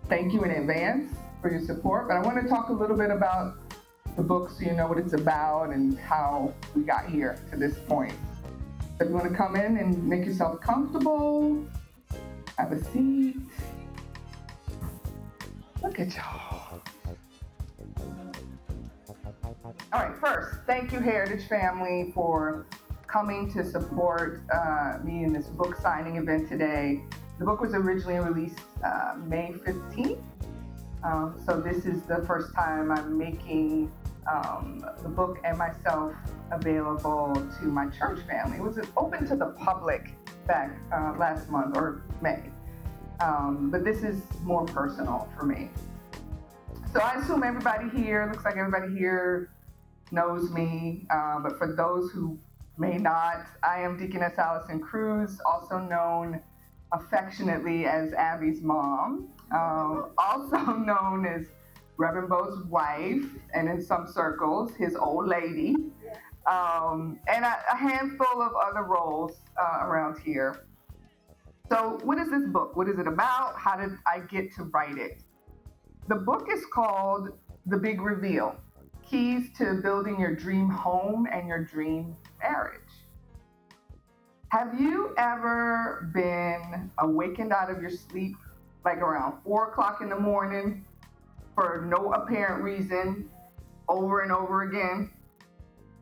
thank you in advance for your support. But I want to talk a little bit about the book so you know what it's about and how we got here to this point. So if you want to come in and make yourself comfortable, have a seat. Look at y'all. All right, first, thank you, Heritage Family, for coming to support me in this book signing event today. The book was originally released May 15th. So this is the first time I'm making the book and myself available to my church family. It was open to the public back last month or May. But this is more personal for me. So I assume everybody here, looks like everybody here knows me. But for those who may not, I am Deaconess Alison Crews, also known affectionately as Abby's mom, also known as Reverend Bo's wife, and in some circles, his old lady, and a handful of other roles around here. So what is this book? What is it about? How did I get to write it? The book is called The Big Reveal: Keys to Building Your Dream Home and Your Dream Marriage. Have you ever been awakened out of your sleep, like around 4 o'clock in the morning, for no apparent reason, over and over again?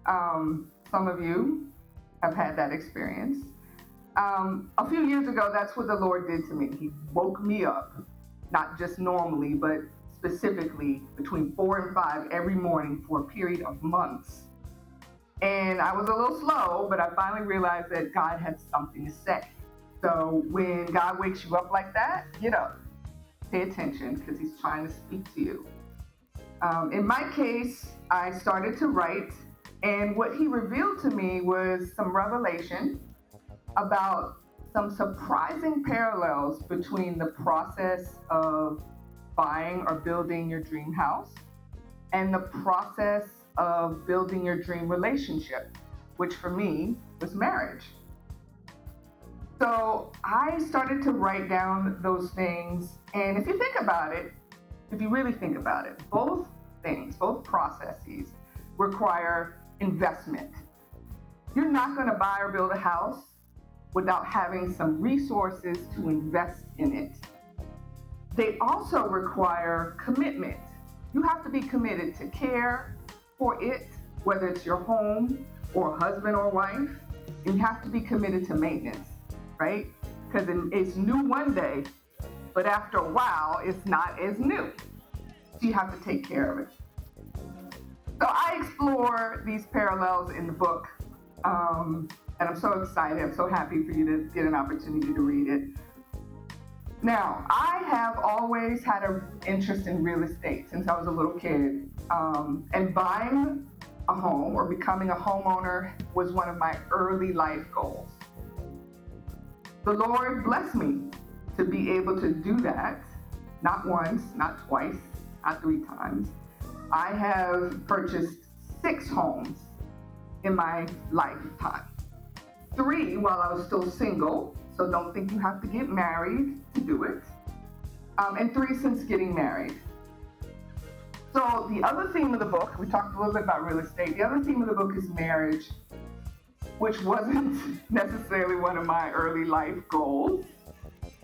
Some of you have had that experience. A few years ago, that's what the Lord did to me. He woke me up, not just normally, but specifically between 4 and 5 every morning for a period of months. And I was a little slow, but I finally realized that God had something to say. So when God wakes you up like that, get up, pay attention, because he's trying to speak to you. In my case, I started to write, and what he revealed to me was some revelation about some surprising parallels between the process of buying or building your dream house and the process of building your dream relationship, which for me was marriage. So I started to write down those things, and if you think about it, if you really think about it, both things, both processes require investment. You're not going to buy or build a house without having some resources to invest in it. They also require commitment. You have to be committed to care for it, whether it's your home or husband or wife. You have to be committed to maintenance, right? Because it's new one day, but after a while, it's not as new. So you have to take care of it. So I explore these parallels in the book, and I'm so excited. I'm so happy for you to get an opportunity to read it. Now, I have always had an interest in real estate since I was a little kid, and buying a home or becoming a homeowner was one of my early life goals. The Lord blessed me to be able to do that, not once, not twice, not 3 times. I have purchased 6 homes in my lifetime. 3 while I was still single, so don't think you have to get married to do it. And 3 since getting married. So the other theme of the book, we talked a little bit about real estate. The other theme of the book is marriage, which wasn't necessarily one of my early life goals.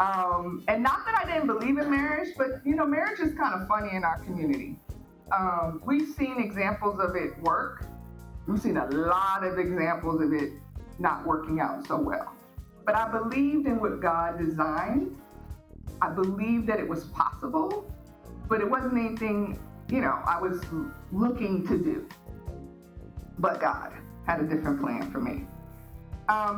And not that I didn't believe in marriage, but marriage is kind of funny in our community. We've seen examples of it work. We've seen a lot of examples of it not working out so well. But I believed in what God designed. I believed that it was possible, but it wasn't anything, I was looking to do. But God had a different plan for me.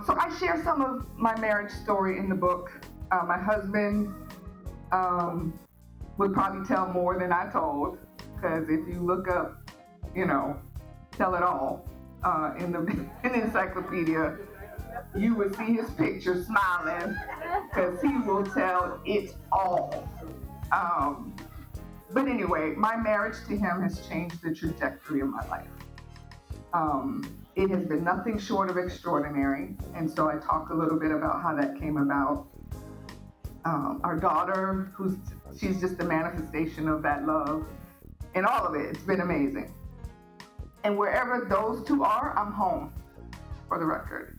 So I share some of my marriage story in the book. My husband would probably tell more than I told, because if you look up, Tell It All in the encyclopedia, you would see his picture smiling, because he will tell it all. But anyway, my marriage to him has changed the trajectory of my life. It has been nothing short of extraordinary, and so I talk a little bit about how that came about. our daughter, she's just a manifestation of that love, and all of it. It's been amazing. And wherever those two are, I'm home, for the record.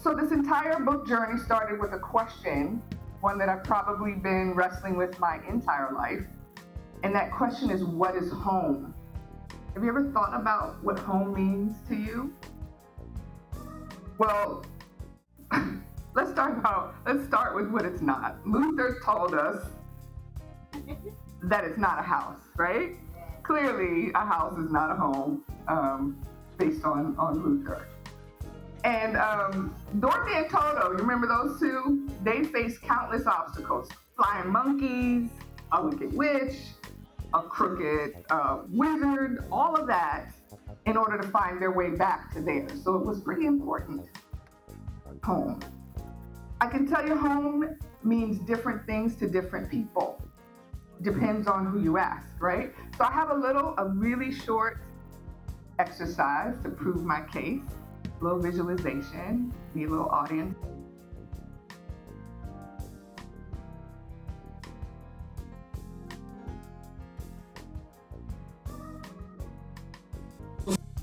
So this entire book journey started with a question, one that I've probably been wrestling with my entire life. And that question is, what is home? Have you ever thought about what home means to you? Well, let's start with what it's not. Luther told us that it's not a house, right? Clearly, a house is not a home, based on Luther. And Dorothy and Toto, you remember those two? They faced countless obstacles. Flying monkeys, a wicked witch, a crooked wizard, all of that in order to find their way back to there. So it was pretty important. Home. I can tell you home means different things to different people. Depends on who you ask, right? So I have a really short exercise to prove my case. A little visualization, be a little audience.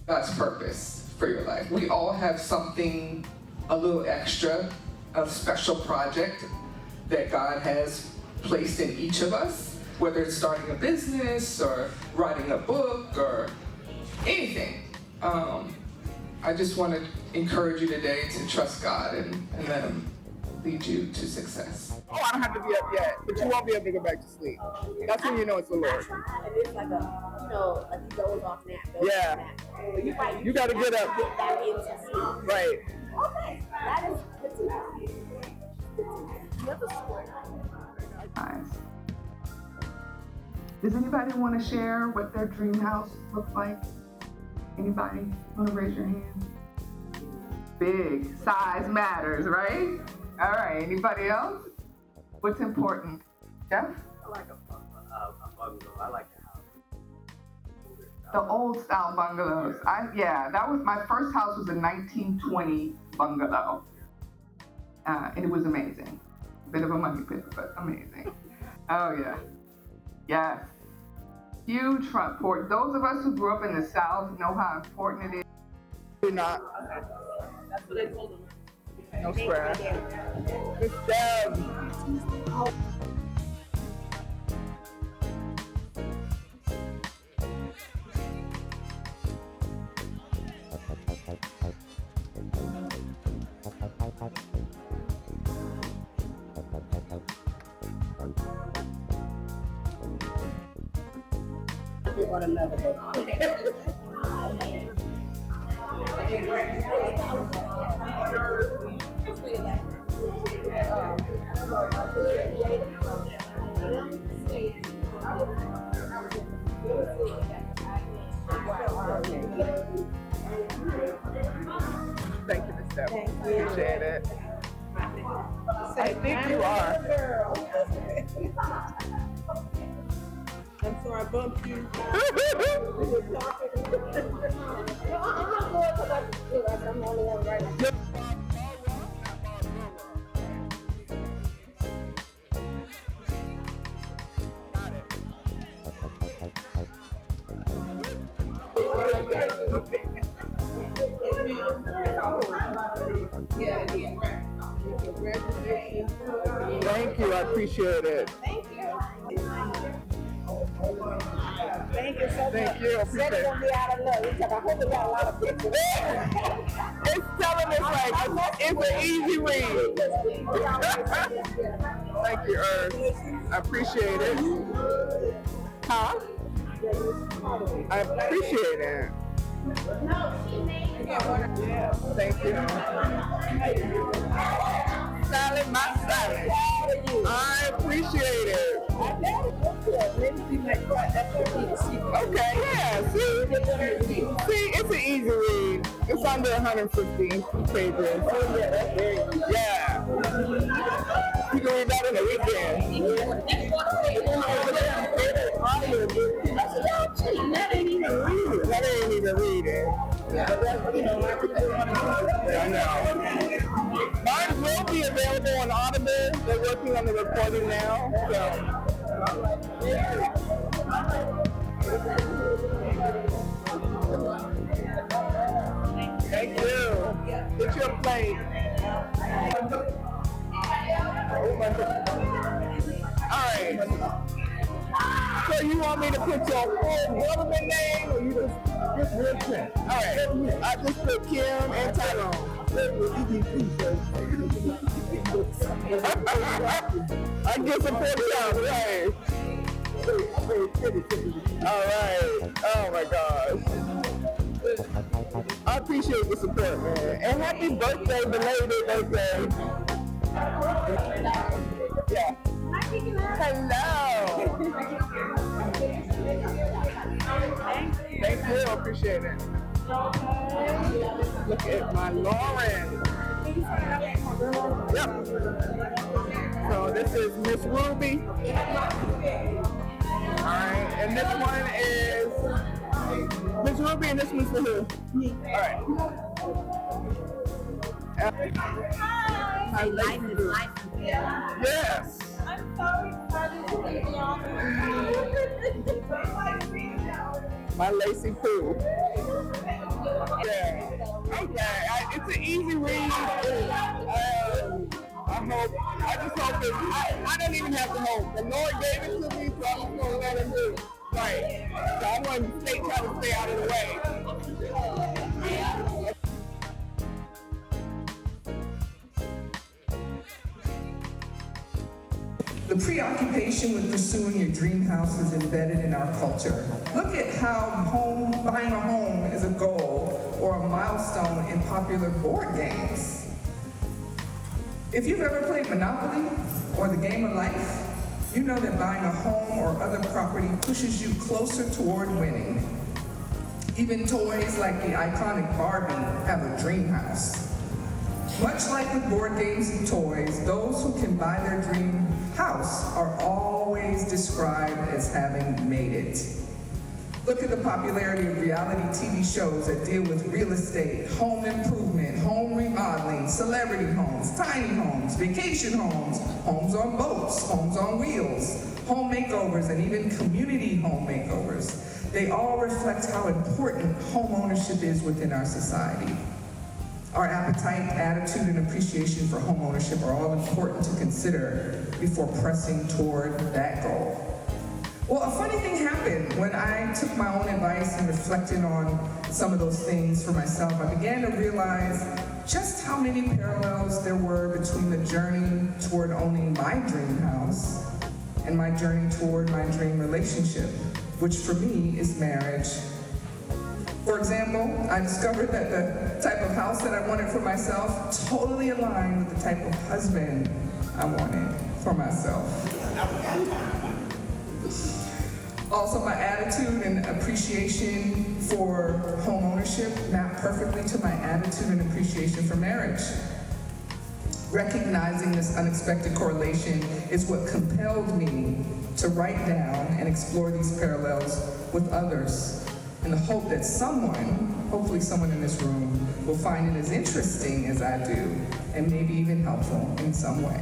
God's purpose for your life. We all have something a little extra, a special project that God has placed in each of us, whether it's starting a business or writing a book or anything. I just want to encourage you today to trust God and let Him lead you to success. Oh, I don't have to be up yet, but you won't be able to go back to sleep. That's when you know it's the Lord. And it's like a doze off nap. Yeah. You got to get up. Get back into sleep. Right. Okay. That is good to know. Another story. Nice. Does anybody want to share what their dream house looks like? Anybody want to raise your hand? Big. Size matters, right? All right. Anybody else? What's important? Jeff? I like a bungalow. I like the house. The old style bungalows. That was my first house. Was a 1920 bungalow, and it was amazing. Bit of a money pit, but amazing. Oh yeah, yes. Huge front porch. Those of us who grew up in the South know how important it is. Do not. That's what I told them. No square. Good job. We want another book. Thank you, Ms. Steph. Thank you. Appreciate it. I think you are. I'm sorry I bumped you. I'm the only one right now. Thank you. I appreciate it. Thank you. Thank you so much. Thank you. I appreciate That's it. gonna be out of luck. I hope we got a lot of pictures. It's telling us like it's an easy read. Thank you, Ernst. I appreciate it. Huh? I appreciate it. Thank you. Salad, my salad. I appreciate it. Okay, yeah, see, it's an easy read. It's under 150 pages. Yeah. You can read that in a weekend. That ain't even read it. I know. Mine will be available on Audible. They're working working on the recording now. Thank you. Get your plate. Alright. So you want me to put your full government name or you just real quick? Alright. I just put Kim and Tyrone. I get some put down, right? Alright. Oh my gosh. I appreciate the support, man. And happy birthday, belated birthday. Yeah. Hello. Thank you. Appreciate it. Look at my Lauren. Yep. So this is Miss Ruby. Alright, and this one is Miss Ruby, and this one's for who? Me. Alright. Hi. Life is life. Yes. I'm so excited to be on My Lacey Poo. Yeah. Okay. It's an easy read. I just hope that I don't even have to hope. The Lord gave it to me, so I'm just gonna let him do it. Right. So I'm going to try to stay out of the way. The preoccupation with pursuing your dream house is embedded in our culture. Look at how buying a home is a goal or a milestone in popular board games. If you've ever played Monopoly or the game of life, you know that buying a home or other property pushes you closer toward winning. Even toys like the iconic Barbie have a dream house. Much like with board games and toys, those who can buy their dream house are always described as having made it. Look at the popularity of reality TV shows that deal with real estate, home improvement, home remodeling, celebrity homes, tiny homes, vacation homes, homes on boats, homes on wheels, home makeovers, and even community home makeovers. They all reflect how important home ownership is within our society. Our appetite, attitude, and appreciation for home ownership are all important to consider before pressing toward that goal. Well, a funny thing happened when I took my own advice and reflected on some of those things for myself. I began to realize just how many parallels there were between the journey toward owning my dream house and my journey toward my dream relationship, which for me is marriage. For example, I discovered that the type of house that I wanted for myself totally aligned with the type of husband I wanted for myself. Also, my attitude and appreciation for home ownership mapped perfectly to my attitude and appreciation for marriage. Recognizing this unexpected correlation is what compelled me to write down and explore these parallels with others in the hope that someone, hopefully someone in this room, will find it as interesting as I do and maybe even helpful in some way.